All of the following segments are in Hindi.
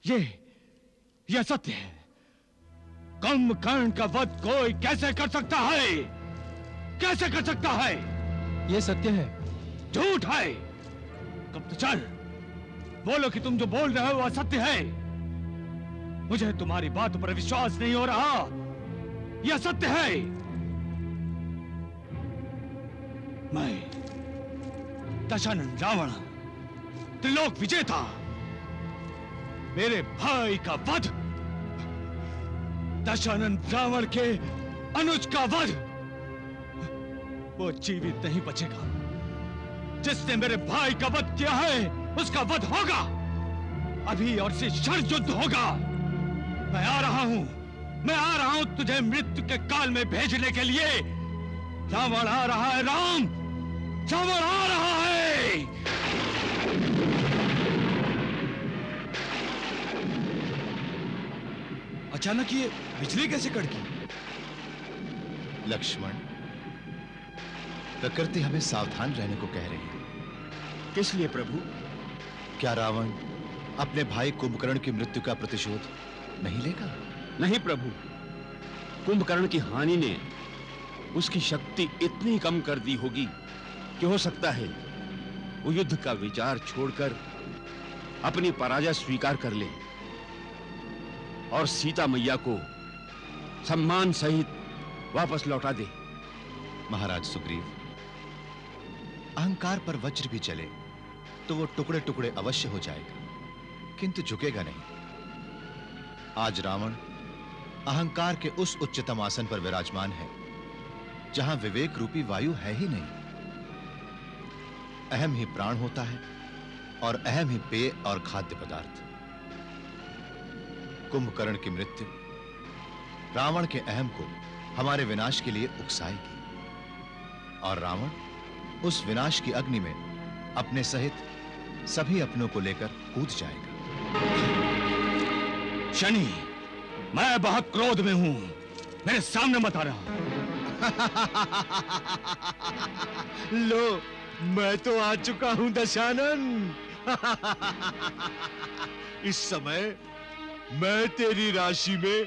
ये सत्य है। कुंभकर्ण का वध कोई कैसे कर सकता है? कैसे कर सकता है? ये सत्य है। झूठ है। कब तो चल बोलो कि तुम जो बोल रहे हो वह सत्य है। मुझे तुम्हारी बातों पर विश्वास नहीं हो रहा। यह सत्य है। मैं दशानन रावण त्रिलोक विजेता, मेरे भाई का वध, दशानन रावण के अनुज का वध, वो जीवित नहीं बचेगा। जिसने मेरे भाई का वध किया है उसका वध होगा। अभी और से शर युद्ध होगा। मैं आ रहा हूं तुझे मृत्यु के काल में भेजने के लिए। रावण आ रहा है। रावण आ रहा है। अचानक ये बिजली कैसे कड़की? लक्ष्मण, प्रकृति हमें सावधान रहने को कह रही है। किस लिए प्रभु? क्या रावण अपने भाई कुंभकर्ण की मृत्यु का प्रतिशोध नहीं लेगा? नहीं प्रभु, कुंभकर्ण की हानि ने उसकी शक्ति इतनी कम कर दी होगी कि हो सकता है वो युद्ध का विचार छोड़कर अपनी पराजय स्वीकार कर ले और सीता मैया को सम्मान सहित वापस लौटा दे। महाराज सुग्रीव, अहंकार पर वज्र भी चले तो वो टुकड़े टुकड़े अवश्य हो जाएगा, किंतु झुकेगा नहीं। आज रावण अहंकार के उस उच्चतम आसन पर विराजमान है जहां विवेक रूपी वायु है ही नहीं। अहम ही प्राण होता है और अहम ही पेय और खाद्य पदार्थ। कुंभकर्ण की मृत्यु रावण के अहम को हमारे विनाश के लिए उकसाएगी और रावण उस विनाश की अग्नि में अपने सहित सभी अपनों को लेकर कूद जाएगा। शनि, मैं बहुत क्रोध में हूं। मेरे सामने मत आ रहा। लो, मैं तो आ चुका हूं दशानन। इस समय मैं तेरी राशि में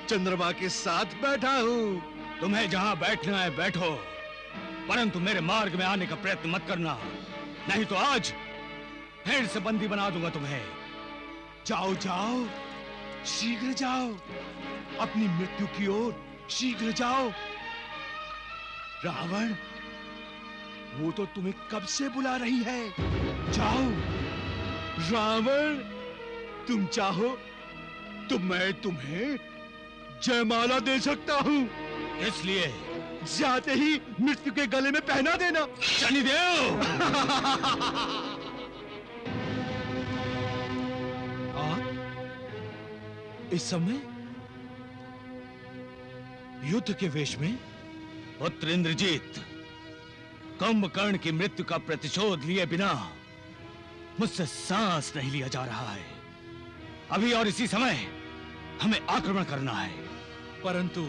चंद्रमा के साथ बैठा हूं। तुम्हें जहां बैठना है बैठो, परंतु मेरे मार्ग में आने का प्रयत्न मत करना, नहीं तो आज फिर से बंदी बना दूंगा तुम्हें। जाओ जाओ, शीघ्र जाओ, अपनी मृत्यु की ओर शीघ्र जाओ। रावण, वो तो तुम्हें कब से बुला रही है। जाओ। रावण, तुम चाहो तो मैं तुम्हें जयमाला दे सकता हूं। इसलिए जाते ही मृत्यु के गले में पहना देना। शनिदेव! इस समय युद्ध के वेश में पुत्र इंद्रजीत, कुंभकर्ण की मृत्यु का प्रतिशोध लिए बिना मुझसे सांस नहीं लिया जा रहा है। अभी और इसी समय हमें आक्रमण करना है। परंतु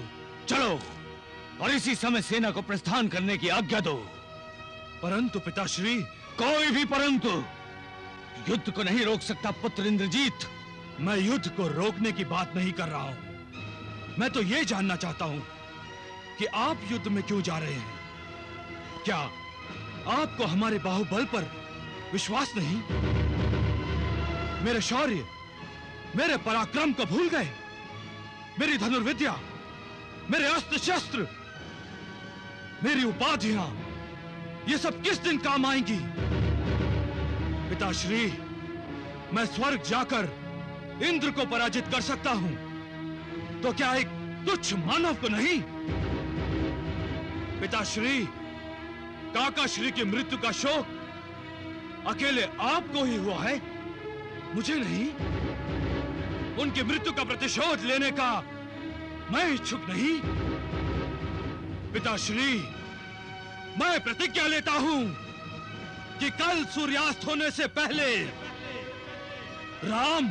चलो और इसी समय सेना को प्रस्थान करने की आज्ञा दो। परंतु पिताश्री, कोई भी परंतु युद्ध को नहीं रोक सकता पुत्र इंद्रजीत। मैं युद्ध को रोकने की बात नहीं कर रहा हूं। मैं तो यह जानना चाहता हूं कि आप युद्ध में क्यों जा रहे हैं। क्या आपको हमारे बाहुबल पर विश्वास नहीं? मेरे शौर्य, मेरे पराक्रम को भूल गए? मेरी धनुर्विद्या, मेरे अस्त्र शस्त्र, मेरी उपाधियां, ये सब किस दिन काम आएंगी? पिताश्री, मैं स्वर्ग जाकर इंद्र को पराजित कर सकता हूं, तो क्या एक तुच्छ मानव को नहीं? पिताश्री, काकाश्री की मृत्यु का शोक अकेले आपको ही हुआ है, मुझे नहीं। उनकी मृत्यु का प्रतिशोध लेने का मैं इच्छुक नहीं। पिताश्री, मैं प्रतिज्ञा लेता हूं कि कल सूर्यास्त होने से पहले राम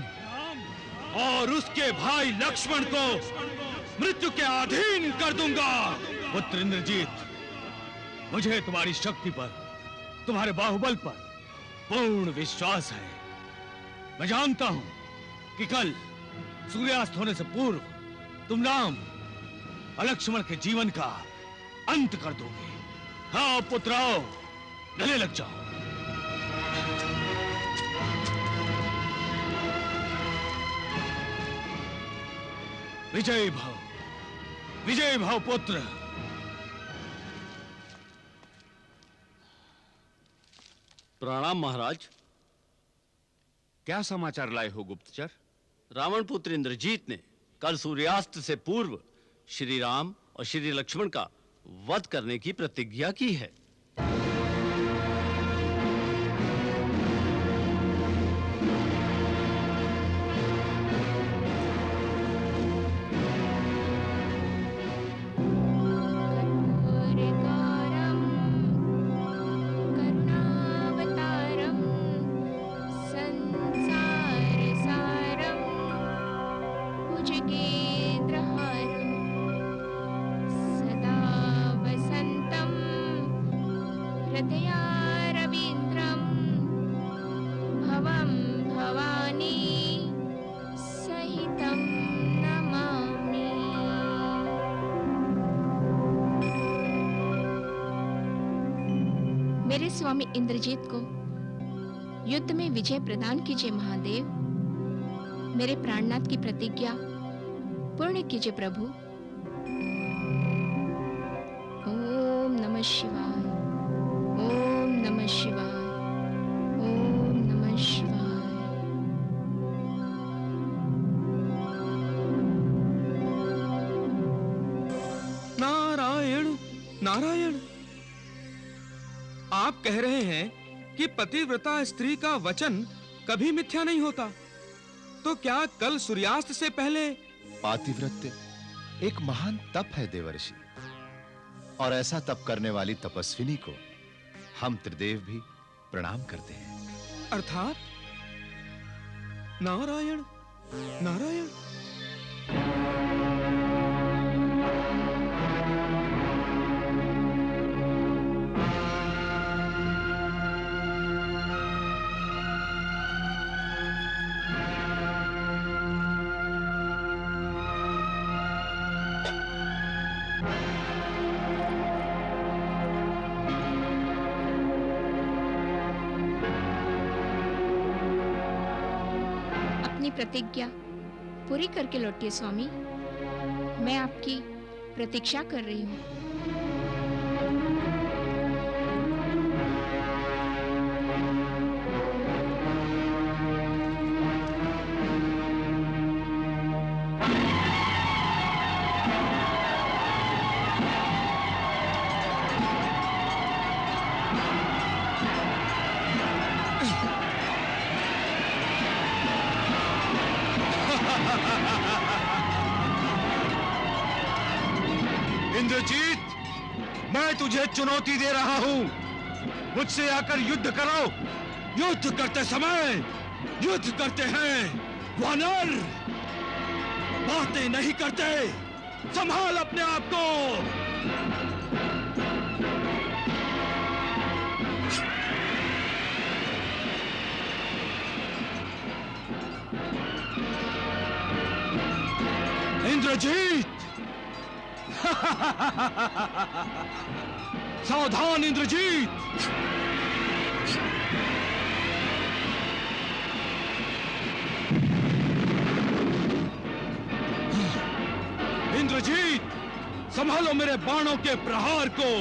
और उसके भाई लक्ष्मण को मृत्यु के अधीन कर दूंगा। पुत्र इंद्रजीत, मुझे तुम्हारी शक्ति पर, तुम्हारे बाहुबल पर पूर्ण विश्वास है। मैं जानता हूं कि कल सूर्यास्त होने से पूर्व तुम राम और लक्ष्मण के जीवन का अंत कर दोगे। हाँ पुत्राओ, गले लग जाओ। विजय भाव पुत्र। प्रणाम महाराज। क्या समाचार लाए हो गुप्तचर? रावण पुत्र इंद्रजीत ने कल सूर्यास्त से पूर्व श्री राम और श्री लक्ष्मण का वध करने की प्रतिज्ञा की है। मेरे स्वामी इंद्रजीत को युद्ध में विजय प्रदान कीजिए महादेव। मेरे प्राणनाथ की प्रतिज्ञा पूर्ण कीजिए प्रभु। ओम नमः शिवाय, ओम नमः शिवाय, ओम नमः शिवाय। नारायण नारायण। आप कह रहे हैं कि पतिव्रता स्त्री का वचन कभी मिथ्या नहीं होता, तो क्या कल सूर्यास्त से पहले? पातिव्रत्य एक महान तप है देवर्षि, और ऐसा तप करने वाली तपस्विनी को हम त्रिदेव भी प्रणाम करते हैं। अर्थात नारायण नारायण। प्रतिज्ञा पूरी करके लौटिए स्वामी। मैं आपकी प्रतीक्षा कर रही हूँ। इंद्रजीत, मैं तुझे चुनौती दे रहा हूं, मुझसे आकर युद्ध करो। युद्ध करते समय युद्ध करते हैं वानर, बातें नहीं करते। संभाल अपने आप को। इंद्रजीत, सावधान इंद्रजीत। इंद्रजीत, संभालो मेरे बाणों के प्रहार को।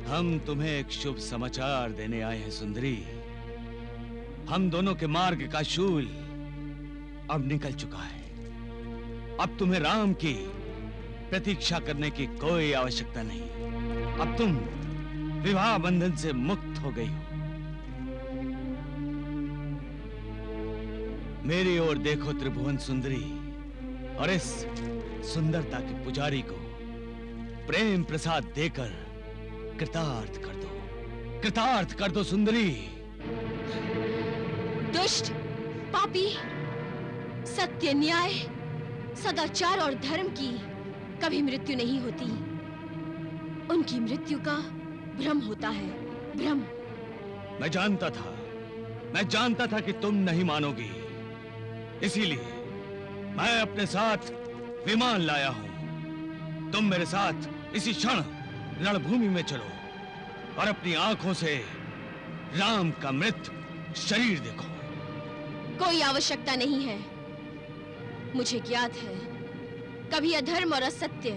हम तुम्हें एक शुभ समाचार देने आए हैं सुंदरी। हम दोनों के मार्ग का शूल अब निकल चुका है। अब तुम्हें राम की प्रतीक्षा करने की कोई आवश्यकता नहीं। अब तुम विवाह बंधन से मुक्त हो गई हो। मेरी ओर देखो त्रिभुवन सुंदरी, और इस सुंदरता के पुजारी को प्रेम प्रसाद देकर कृतार्थ कर दो। कृतार्थ कर दो सुंदरी। दुष्ट, पापी, सत्य, न्याय, सदाचार और धर्म की कभी मृत्यु नहीं होती। उनकी मृत्यु का भ्रम होता है, भ्रम। मैं जानता था कि तुम नहीं मानोगी, इसीलिए मैं अपने साथ विमान लाया हूं। तुम मेरे साथ इसी क्षण रणभूमि में चलो और अपनी आंखों से राम का मृत शरीर देखो। कोई आवश्यकता नहीं है। मुझे ज्ञात है, कभी अधर्म और असत्य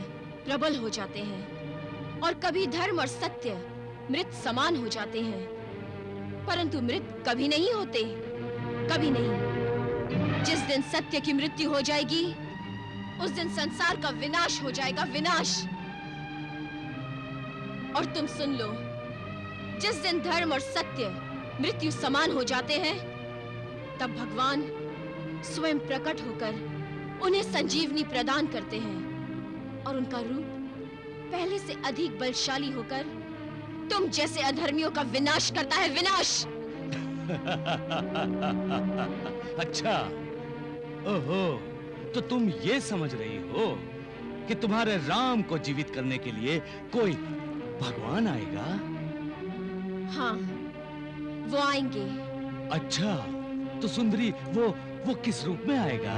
प्रबल हो जाते हैं और कभी धर्म और सत्य मृत समान हो जाते हैं, परंतु मृत कभी नहीं होते, कभी नहीं। जिस दिन सत्य की मृत्यु हो जाएगी, उस दिन संसार का विनाश हो जाएगा, विनाश। और तुम सुन लो, जिस दिन धर्म और सत्य मृत्यु समान हो जाते हैं, तब भगवान स्वयं प्रकट होकर उन्हें संजीवनी प्रदान करते हैं और उनका रूप पहले से अधिक बलशाली होकर तुम जैसे अधर्मियों का विनाश करता है, विनाश। अच्छा, ओहो, तो तुम ये समझ रही हो कि तुम्हारे राम को जीवित करने के लिए कोई भगवान आएगा? हाँ, वो आएंगे। अच्छा, तो सुंदरी वो किस रूप में आएगा?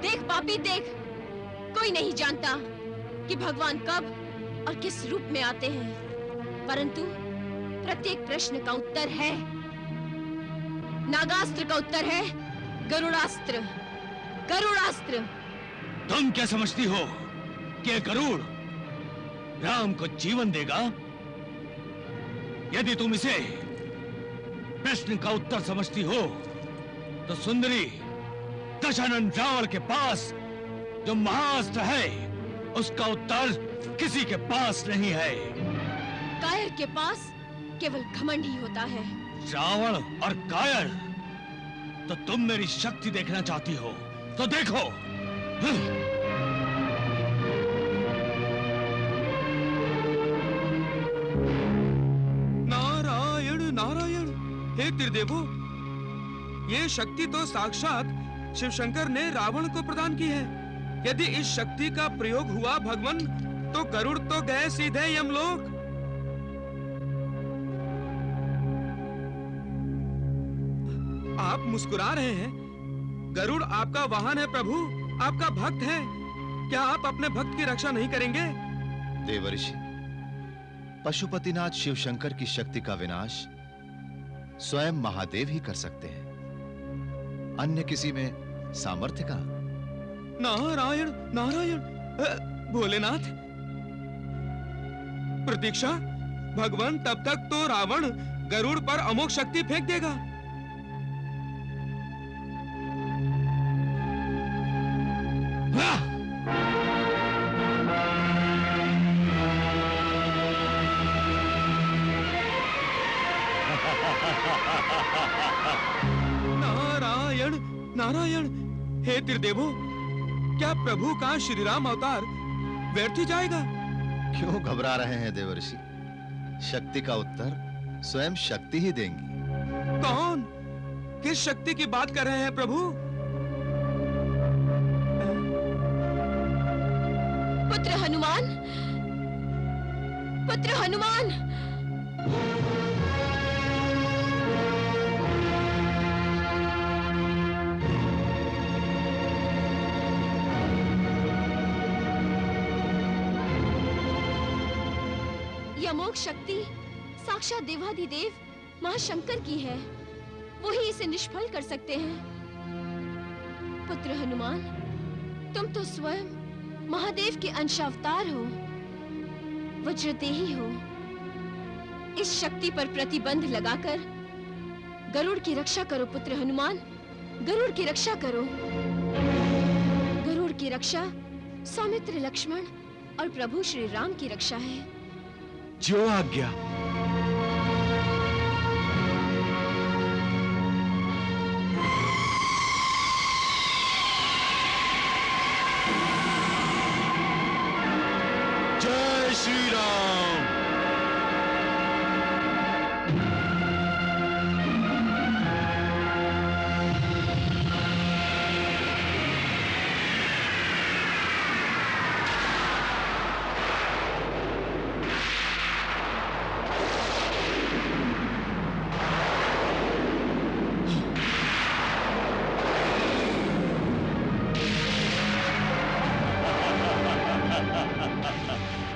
देख पापी, देख, कोई नहीं जानता कि भगवान कब और किस रूप में आते हैं, परंतु प्रत्येक प्रश्न का उत्तर है। नागास्त्र का उत्तर है गरुड़ास्त्र, गरुड़ास्त्र। तुम क्या समझती हो कि गरुड़ राम को जीवन देगा? यदि तुम इसे प्रश्न का उत्तर समझती हो, तो सुंदरी, दशानन रावण के पास जो महाअस्त्र है, उसका उत्तर किसी के पास नहीं है। कायर के पास केवल घमंड ही होता है। रावण और कायर? तो तुम मेरी शक्ति देखना चाहती हो तो देखो। नारायण नारायण। हे त्रिदेवो, ये शक्ति तो साक्षात शिव शंकर ने रावण को प्रदान की है। यदि इस शक्ति का प्रयोग हुआ भगवान, तो गरुड़ तो गए सीधे यमलोक। आप मुस्कुरा रहे हैं। गरुड़ आपका वाहन है प्रभु, आपका भक्त है। क्या आप अपने भक्त की रक्षा नहीं करेंगे? देवर्षि, पशुपतिनाथ शिव शंकर की शक्ति का विनाश स्वयं महादेव ही कर सकते हैं। अन्य किसी में सामर्थ्य का? नारायण नारायण। भोलेनाथ, प्रतीक्षा। भगवान तब तक तो रावण गरुड़ पर अमोघ शक्ति फेंक देगा। नारायण नारायण। हे त्रिदेवो, क्या प्रभु का श्री राम अवतार व्यर्थ ही जाएगा? क्यों घबरा रहे हैं देवर्षि? शक्ति का उत्तर स्वयं शक्ति ही देंगी। कौन? किस शक्ति की बात कर रहे हैं प्रभु? पुत्र हनुमान, पुत्र हनुमान। अमोघ शक्ति साक्षात देवाधिदेव महाशंकर की है। वो ही इसे निष्फल कर सकते हैं। पुत्र हनुमान, तुम तो स्वयं महादेव के अंशावतार हो, वज्रदेही हो। इस शक्ति पर प्रतिबंध लगाकर गरुड़ की रक्षा करो पुत्र हनुमान, गरुड़ की रक्षा करो। गरुड़ की रक्षा सौमित्र, लक्ष्मण और प्रभु श्री राम की रक्षा है। जो आज्ञा। जय श्री राम।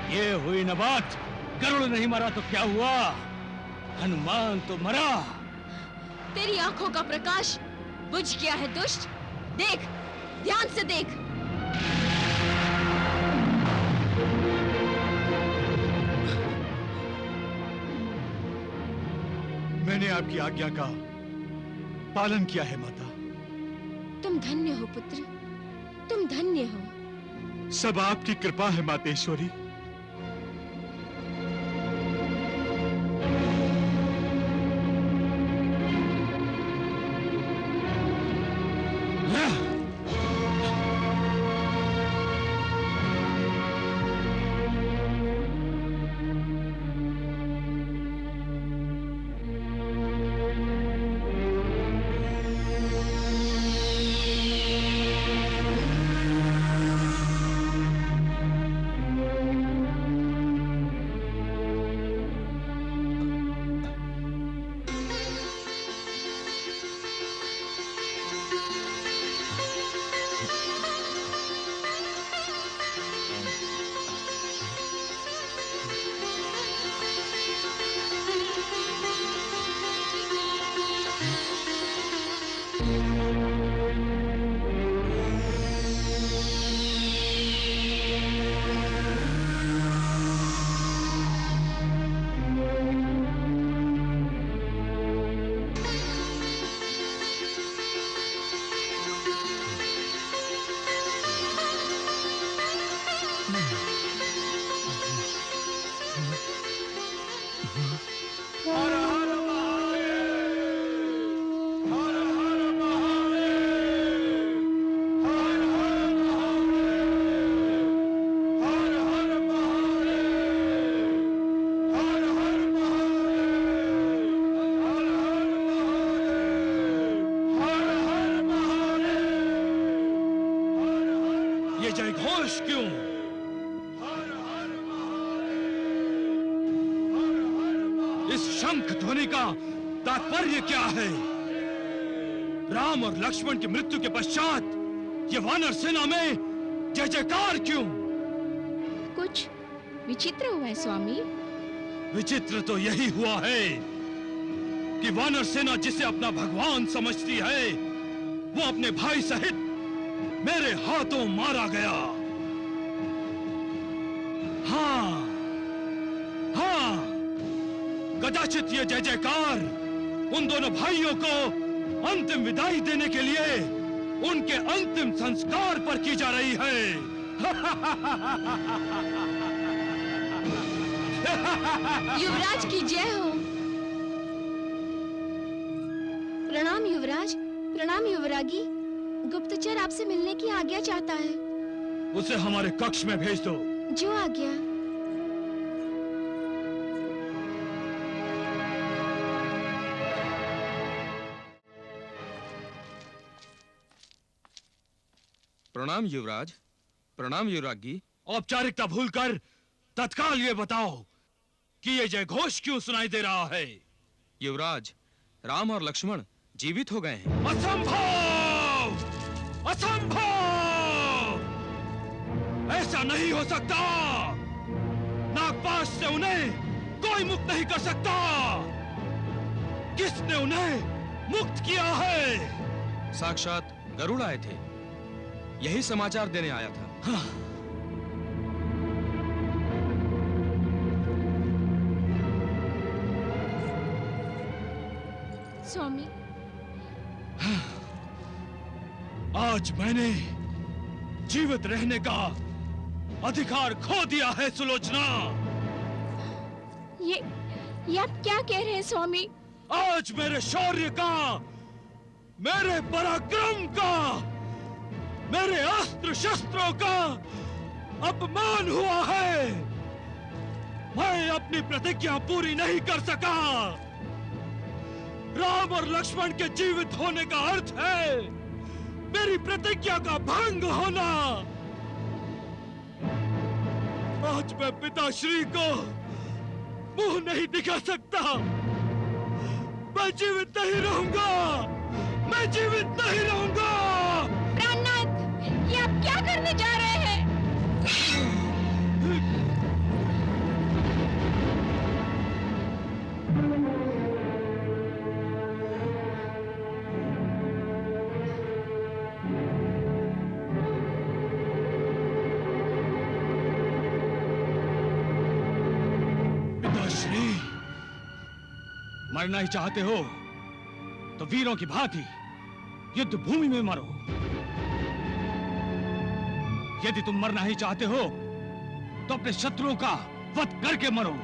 ये हुई न बात। गरुड़ नहीं मरा तो क्या हुआ, हनुमान तो मरा। तेरी आंखों का प्रकाश बुझ गया है दुष्ट। देख, ध्यान से देख। मैंने आपकी आज्ञा का पालन किया है माता। तुम धन्य हो पुत्र, तुम धन्य हो। सब आपकी कृपा है मातेश्वरी। ये जय घोष क्यों? इस शंख ध्वनि का तात्पर्य क्या है? राम और लक्ष्मण की मृत्यु के पश्चात ये वानर सेना में जय जयकार क्यों? कुछ विचित्र हुआ है स्वामी। विचित्र तो यही हुआ है कि वानर सेना जिसे अपना भगवान समझती है, वो अपने भाई सहित मेरे हाथों मारा गया। हाँ, हाँ, कदाचित ये जय जयकार उन दोनों भाइयों को अंतिम विदाई देने के लिए उनके अंतिम संस्कार पर की जा रही है। युवराज की जय हो। प्रणाम युवराज, प्रणाम युवरागी। गुप्तचर आपसे मिलने की आज्ञा चाहता है। उसे हमारे कक्ष में भेज दो। जो आज्ञा। प्रणाम युवराज, प्रणाम युवरागी। औपचारिकता भूलकर तत्काल ये बताओ कि ये जय घोष क्यों सुनाई दे रहा है? युवराज, राम और लक्ष्मण जीवित हो गए हैं। असंभव! असंभव! ऐसा नहीं हो सकता। नागपाश से उन्हें कोई मुक्त नहीं कर सकता। किसने उन्हें मुक्त किया है? साक्षात गरुड़ आए थे, यही समाचार देने आया था। हाँ। स्वामी, आज मैंने जीवित रहने का अधिकार खो दिया है सुलोचना। ये आप क्या कह रहे हैं स्वामी? आज मेरे शौर्य का, मेरे पराक्रम का, मेरे अस्त्र शस्त्रों का अपमान हुआ है। मैं अपनी प्रतिज्ञा पूरी नहीं कर सका। राम और लक्ष्मण के जीवित होने का अर्थ है मेरी प्रतिज्ञा का भंग होना। आज मैं पिताश्री को मुंह नहीं दिखा सकता। मैं जीवित नहीं रहूंगा। मैं जीवित नहीं रहूंगा। प्राणनाथ, ये आप क्या करने जा रहे हैं? पिताश्री, मरना ही चाहते हो तो वीरों की भांति युद्ध भूमि में मरो। यदि तुम मरना ही चाहते हो तो अपने शत्रुओं का वध करके मरो।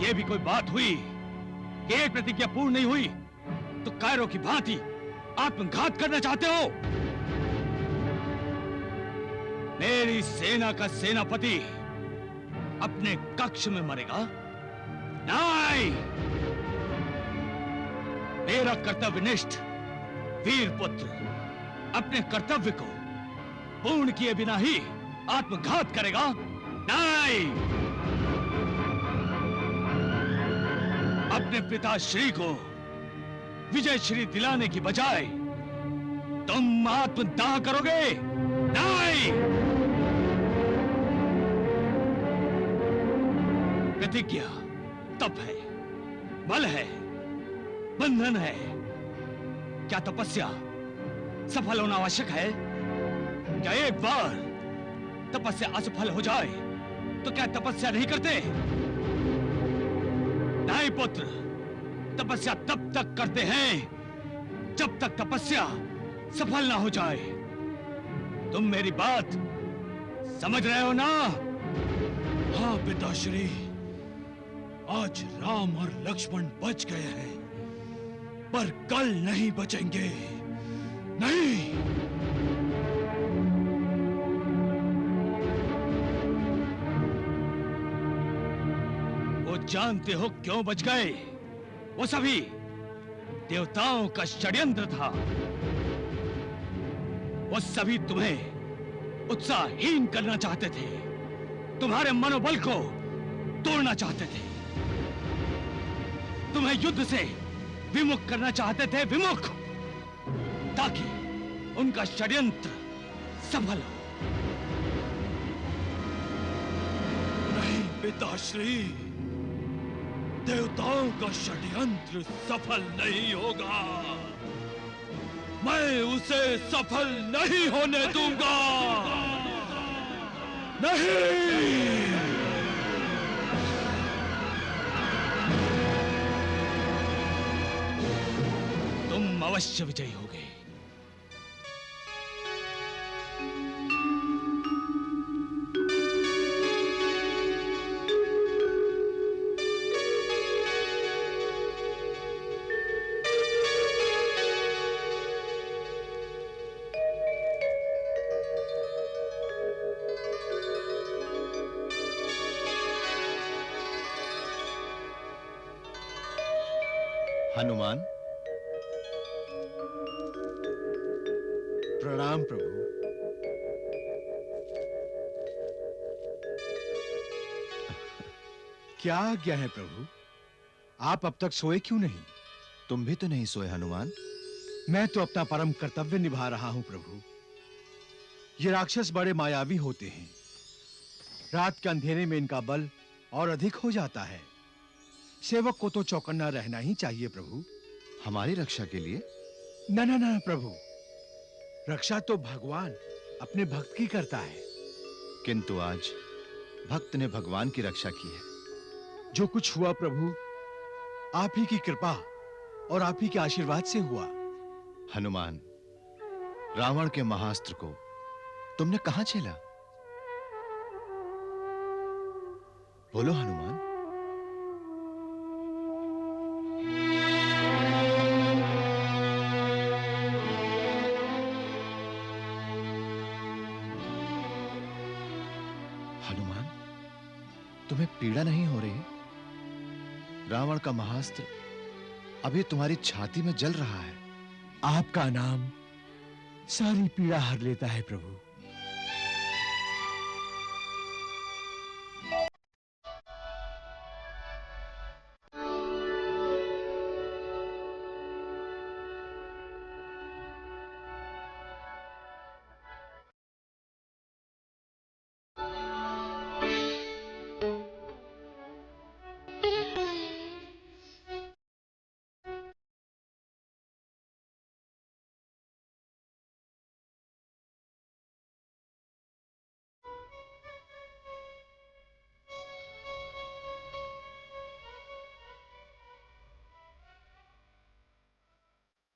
यह भी कोई बात हुई कि एक प्रतिज्ञा पूर्ण नहीं हुई तो कायरों की भांति आत्मघात करना चाहते हो? मेरी सेना का सेनापति अपने कक्ष में मरेगा? नहीं! मेरा कर्तव्यनिष्ठ वीर पुत्र अपने कर्तव्य को पूर्ण किए बिना ही आत्मघात करेगा? नहीं! अपने पिताश्री को विजय श्री दिलाने की बजाय तुम आत्मदाह करोगे? नहीं! प्रतिज्ञा तप है, बल है, बंधन है। क्या तपस्या सफल होना आवश्यक है? क्या एक बार तपस्या असफल हो जाए तो क्या तपस्या नहीं करते? नहीं पुत्र, तपस्या तब तक करते हैं जब तक तपस्या सफल ना हो जाए। तुम मेरी बात समझ रहे हो ना? हाँ पिताश्री, आज राम और लक्ष्मण बच गए हैं, पर कल नहीं बचेंगे। नहीं! वो जानते हो क्यों बच गए? वो सभी देवताओं का षड्यंत्र था। वो सभी तुम्हें उत्साहहीन करना चाहते थे, तुम्हारे मनोबल को तोड़ना चाहते थे, तुम्हें युद्ध से विमुख करना चाहते थे, विमुख, ताकि उनका षड्यंत्र सफल हो। नहीं पिताश्री, देवताओं का षड्यंत्र सफल नहीं होगा। मैं उसे सफल नहीं होने दूंगा। नहीं! तुम अवश्य विजयी होगे। हनुमान, प्रणाम प्रभु। क्या आज्ञा है प्रभु? आप अब तक सोए क्यों नहीं? तुम भी तो नहीं सोए हनुमान? मैं तो अपना परम कर्तव्य निभा रहा हूं प्रभु। ये राक्षस बड़े मायावी होते हैं। रात के अंधेरे में इनका बल और अधिक हो जाता है। सेवक को तो चौकन्ना रहना ही चाहिए प्रभु। हमारी रक्षा के लिए? न न न प्रभु, रक्षा तो भगवान अपने भक्त की करता है। किंतु आज भक्त ने भगवान की रक्षा की है। जो कुछ हुआ प्रभु, आप ही की कृपा और आप ही के आशीर्वाद से हुआ। हनुमान, रावण के महास्त्र को तुमने कहां झेला? बोलो हनुमान। हनुमान, तुम्हें पीड़ा नहीं हो रही? रावण का महास्त्र अभी तुम्हारी छाती में जल रहा है। आपका नाम सारी पीड़ा हर लेता है प्रभु।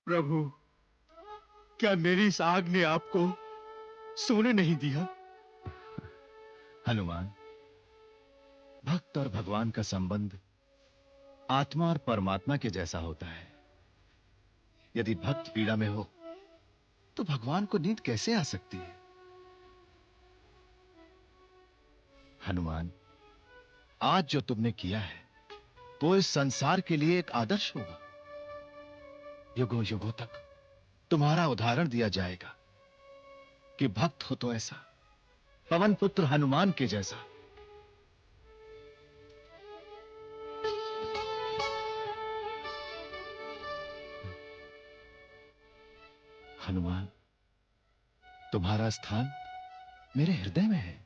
प्रभु, क्या मेरी इस आग ने आपको सोने नहीं दिया? हनुमान, भक्त और भगवान का संबंध आत्मा और परमात्मा के जैसा होता है। यदि भक्त पीड़ा में हो तो भगवान को नींद कैसे आ सकती है? हनुमान, आज जो तुमने किया है वो इस संसार के लिए एक आदर्श होगा। युगों युगों तक तुम्हारा उदाहरण दिया जाएगा कि भक्त हो तो ऐसा, पवन पुत्र हनुमान के जैसा। हनुमान, तुम्हारा स्थान मेरे हृदय में है।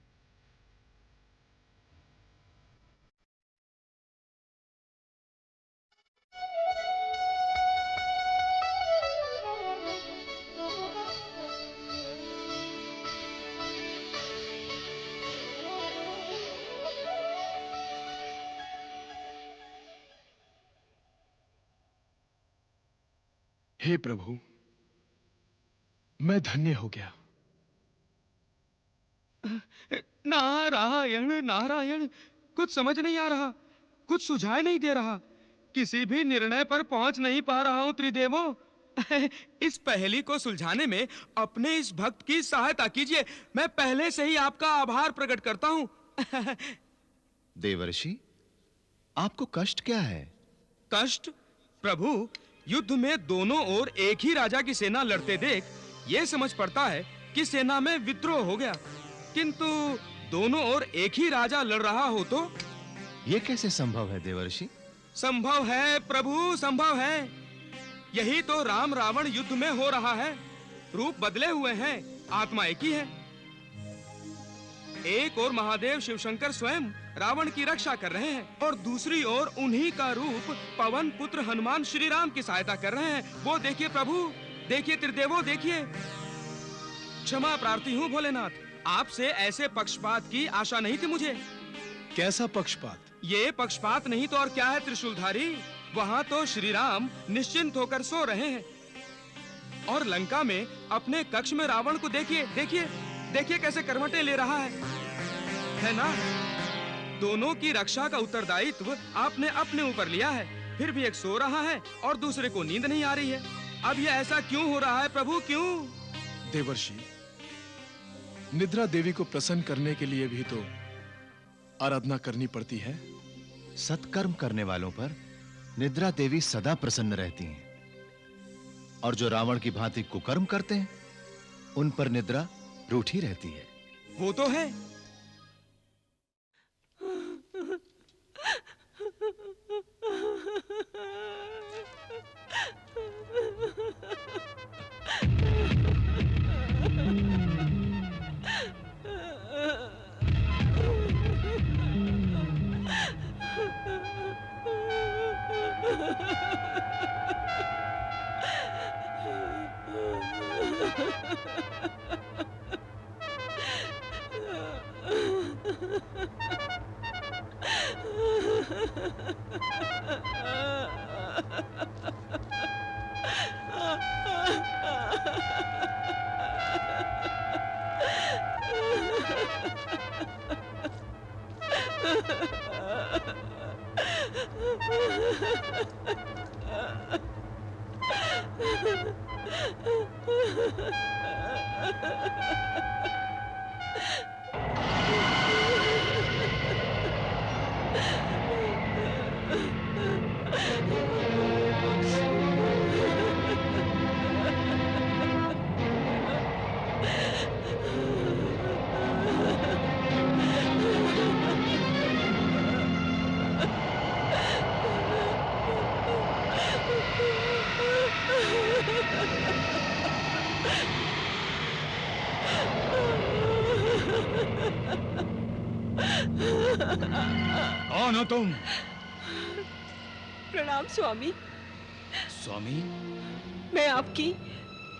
हे प्रभु, मैं धन्य हो गया। नारायण नारायण, कुछ समझ नहीं आ रहा, कुछ सुझाई नहीं दे रहा, किसी भी निर्णय पर पहुंच नहीं पा रहा हूं त्रिदेवों। इस पहेली को सुलझाने में अपने इस भक्त की सहायता कीजिए। मैं पहले से ही आपका आभार प्रकट करता हूं। देवर्षि, आपको कष्ट क्या है? कष्ट? प्रभु, युद्ध में दोनों ओर एक ही राजा की सेना लड़ते देख ये समझ पड़ता है कि सेना में विद्रोह हो गया, किंतु दोनों ओर एक ही राजा लड़ रहा हो तो? यह कैसे संभव है देवर्षि? संभव है प्रभु, संभव है। यही तो राम रावण युद्ध में हो रहा है। रूप बदले हुए हैं, आत्मा एक ही है। एक ओर महादेव शिवशंकर स्वयं रावण की रक्षा कर रहे हैं और दूसरी ओर उन्हीं का रूप पवन पुत्र हनुमान श्री राम की सहायता कर रहे हैं। वो देखिए प्रभु, देखिए त्रिदेवों, देखिए। क्षमा प्रार्थी हूँ भोलेनाथ, आपसे ऐसे पक्षपात की आशा नहीं थी मुझे। कैसा पक्षपात? ये पक्षपात नहीं तो और क्या है त्रिशूलधारी। वहां तो श्री राम निश्चिंत होकर सो रहे हैं और लंका में अपने कक्ष में रावण को देखिए, देखिए, देखिए कैसे करवटें ले रहा है ना? दोनों की रक्षा का उत्तरदायित्व आपने अपने ऊपर लिया है, फिर भी एक सो रहा है और दूसरे को नींद नहीं आ रही है। अब ये ऐसा क्यों हो रहा है प्रभु, क्यों? देवर्षि, निद्रा देवी को प्रसन्न करने के लिए भी तो आराधना करनी पड़ती है। सत्कर्म करने वालों पर निद्रा देवी सदा प्रसन्न रहती हैं, और जो रावण की भांति कुकर्म करते हैं उन पर निद्रा रूठी रहती है। वो तो है। कौन हो तुम? प्रणाम स्वामी। स्वामी? मैं आपकी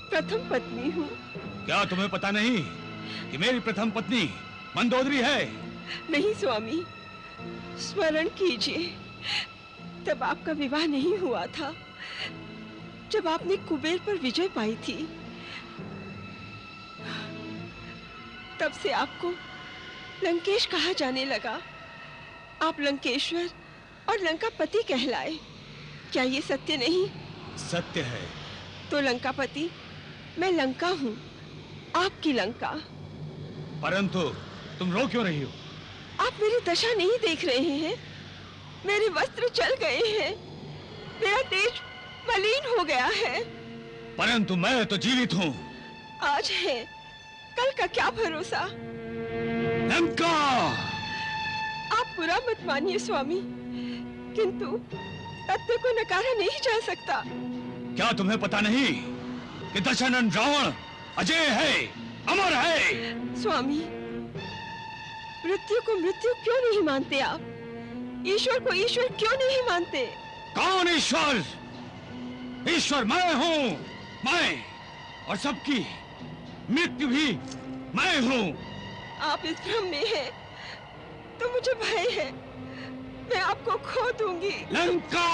प्रथम पत्नी हूँ। क्या तुम्हें पता नहीं कि मेरी प्रथम पत्नी मंदोदरी है? नहीं स्वामी, स्मरण कीजिए, तब आपका विवाह नहीं हुआ था, जब आपने कुबेर पर विजय पाई थी। तब से आपको लंकेश कहा जाने लगा। आप लंकेश्वर और लंकापति कहलाए। क्या ये सत्य नहीं? सत्य है। तो लंकापति, मैं लंका हूँ, आपकी लंका। परंतु तुम रो क्यों रही हो? आप मेरी दशा नहीं देख रहे हैं? मेरे वस्त्र जल गए हैं, मेरा तेज मलिन हो गया है। परंतु मैं तो जीवित हूँ। आज है, कल का क्या भरोसा? लंका! आप बुरा मत मानिए स्वामी, किंतु तथ्य को नकारा नहीं जा सकता। क्या तुम्हें पता नहीं कि दशरथ रावण अजय है, अमर है? स्वामी, मृत्यु को मृत्यु क्यों नहीं मानते आप? ईश्वर को ईश्वर क्यों नहीं मानते? कौन ईश्वर? ईश्वर मैं हूँ, मैं, और सबकी मृत्यु भी मैं हूँ। आप इस भ्रम में हैं, तो मुझे भय है, मैं आपको खो दूंगी। लंका!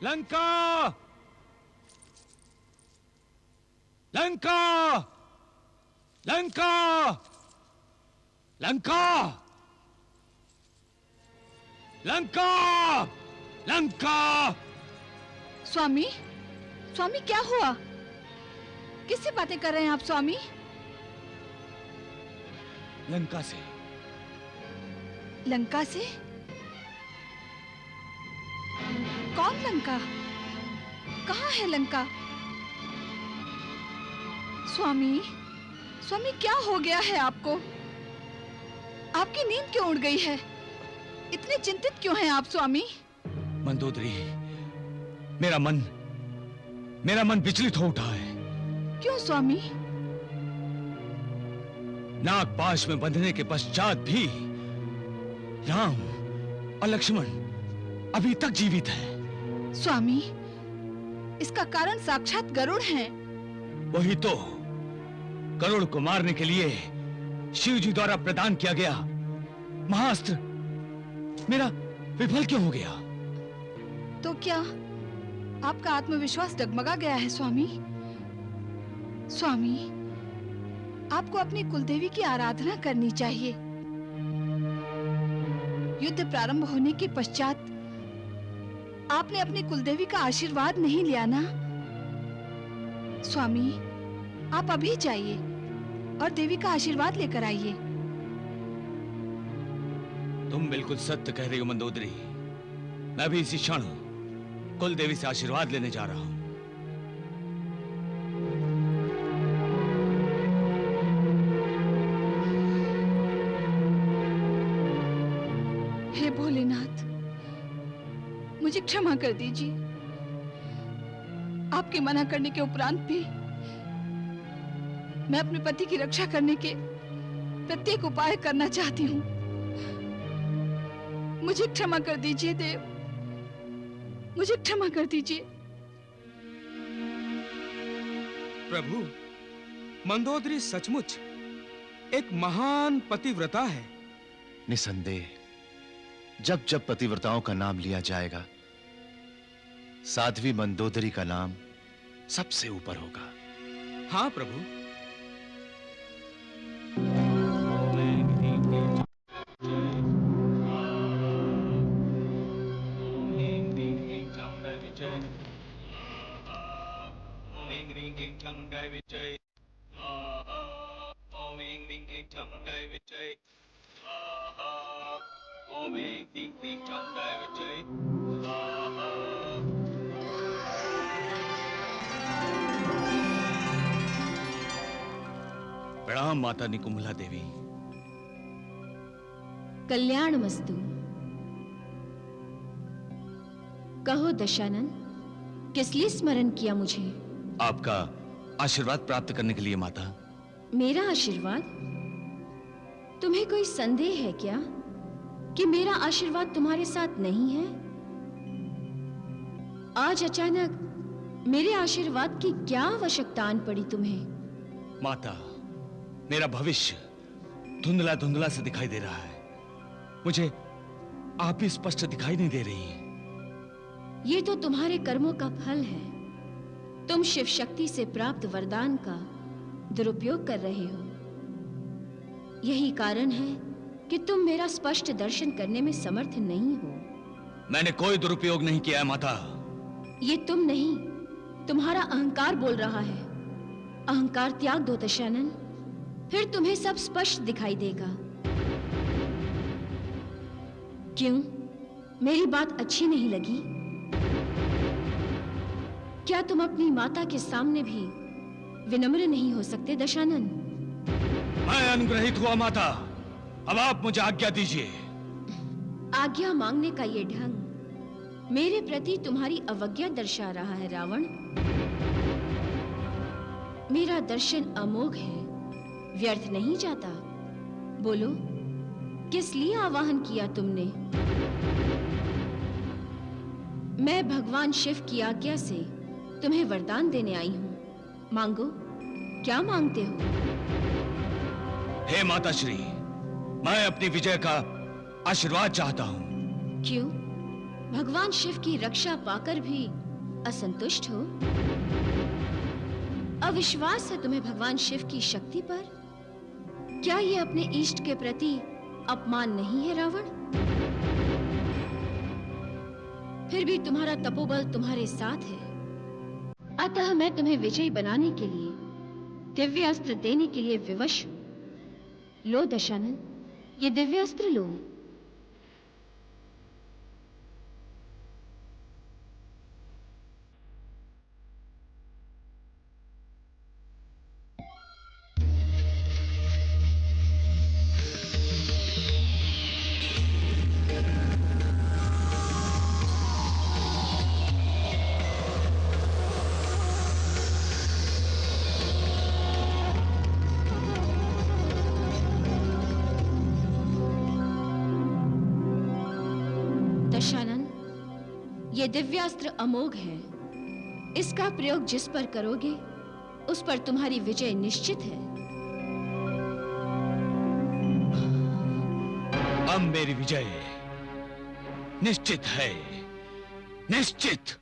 लंका! लंका! लंका! लंका! लंका! लंका! स्वामी, स्वामी क्या हुआ? किससे बातें कर रहे हैं आप स्वामी? लंका से। लंका से? कौन लंका? कहाँ है लंका? स्वामी, स्वामी क्या हो गया है आपको? आपकी नींद क्यों उड़ गई है? इतने चिंतित क्यों हैं आप स्वामी? मंदोदरी, मेरा मन विचलित हो उठा है। क्यों स्वामी? नागपाश में बंधने के पश्चात भी राम और लक्ष्मण अभी तक जीवित हैं। स्वामी, इसका कारण साक्षात गरुड़ हैं। वही तो, गरुड़ को मारने के लिए शिव जी द्वारा प्रदान किया गया महाअस्त्र मेरा विफल क्यों हो गया? तो क्या आपका आत्मविश्वास डगमगा गया है स्वामी? स्वामी, आपको अपनी कुलदेवी की आराधना करनी चाहिए। युद्ध प्रारंभ होने के पश्चात आपने अपनी कुलदेवी का आशीर्वाद नहीं लिया ना? स्वामी, आप अभी जाइए और देवी का आशीर्वाद लेकर आइए। तुम बिल्कुल सत्य कह रही हो मंदोदरी। मैं भी इसी क्षण कुल देवी से आशीर्वाद लेने जा रहा हूं। हे भोलेनाथ, मुझे क्षमा कर दीजिए। आपके मना करने के उपरांत भी मैं अपने पति की रक्षा करने के प्रत्येक उपाय करना चाहती हूँ। मुझे क्षमा कर दीजिए देव, मुझे क्षमा कर दीजिए। प्रभु, मंदोदरी सचमुच एक महान पतिव्रता है। निसंदेह जब जब पतिव्रताओं का नाम लिया जाएगा, साध्वी मंदोदरी का नाम सबसे ऊपर होगा। हाँ प्रभु। प्रणाम माता निकुंभला देवी। कल्याण मस्तु। कहो दशानन, किस लिए स्मरण किया मुझे? आपका आशीर्वाद प्राप्त करने के लिए माता। मेरा आशीर्वाद? तुम्हें कोई संदेह है क्या कि मेरा आशीर्वाद तुम्हारे साथ नहीं है? आज अचानक मेरे आशीर्वाद की क्या आवश्यकता आन पड़ी तुम्हें? माता, मेरा भविष्य धुंधला धुंधला से दिखाई दे रहा है। मुझे आप भी स्पष्ट दिखाई नहीं दे रही हैं। ये तो तुम्हारे कर्मों का फल है। तुम शिव शक्ति से प्राप्त वरदान का दुरुपयोग कर रहे हो। यही कारण है कि तुम मेरा स्पष्ट दर्शन करने में समर्थ नहीं हो। मैंने कोई दुरुपयोग नहीं किया है माता। ये तुम नहीं, तुम्हारा अहंकार बोल रहा है। अहंकार त्याग दो दशानन, फिर तुम्हें सब स्पष्ट दिखाई देगा। क्यों, मेरी बात अच्छी नहीं लगी? क्या तुम अपनी माता के सामने भी विनम्र नहीं हो सकते दशानन? मैं अनुग्रहित हुआ माता, अब आप मुझे आज्ञा दीजिए। आज्ञा मांगने का ये ढंग मेरे प्रति तुम्हारी अवज्ञा दर्शा रहा है रावण। मेरा दर्शन अमोघ है, व्यर्थ नहीं जाता। बोलो, किस लिए आवाहन किया तुमने? मैं भगवान शिव की आज्ञा से तुम्हें वरदान देने आई हूं। मांगो, क्या मांगते हो? हे माता श्री, मैं अपनी विजय का आशीर्वाद चाहता हूं। क्यों, भगवान शिव की रक्षा पाकर भी असंतुष्ट हो? अविश्वास है तुम्हें भगवान शिव की शक्ति पर? क्या ये अपने इष्ट के प्रति अपमान नहीं है रावण? फिर भी तुम्हारा तपोबल तुम्हारे साथ है, अतः मैं तुम्हें विजयी बनाने के लिए दिव्य अस्त्र देने के लिए विवश हूं। लो दशानन, ये दिव्य अस्त्र लो। दशानन, ये दिव्यास्त्र अमोघ है। इसका प्रयोग जिस पर करोगे उस पर तुम्हारी विजय निश्चित है। अब मेरी विजय निश्चित है, निश्चित।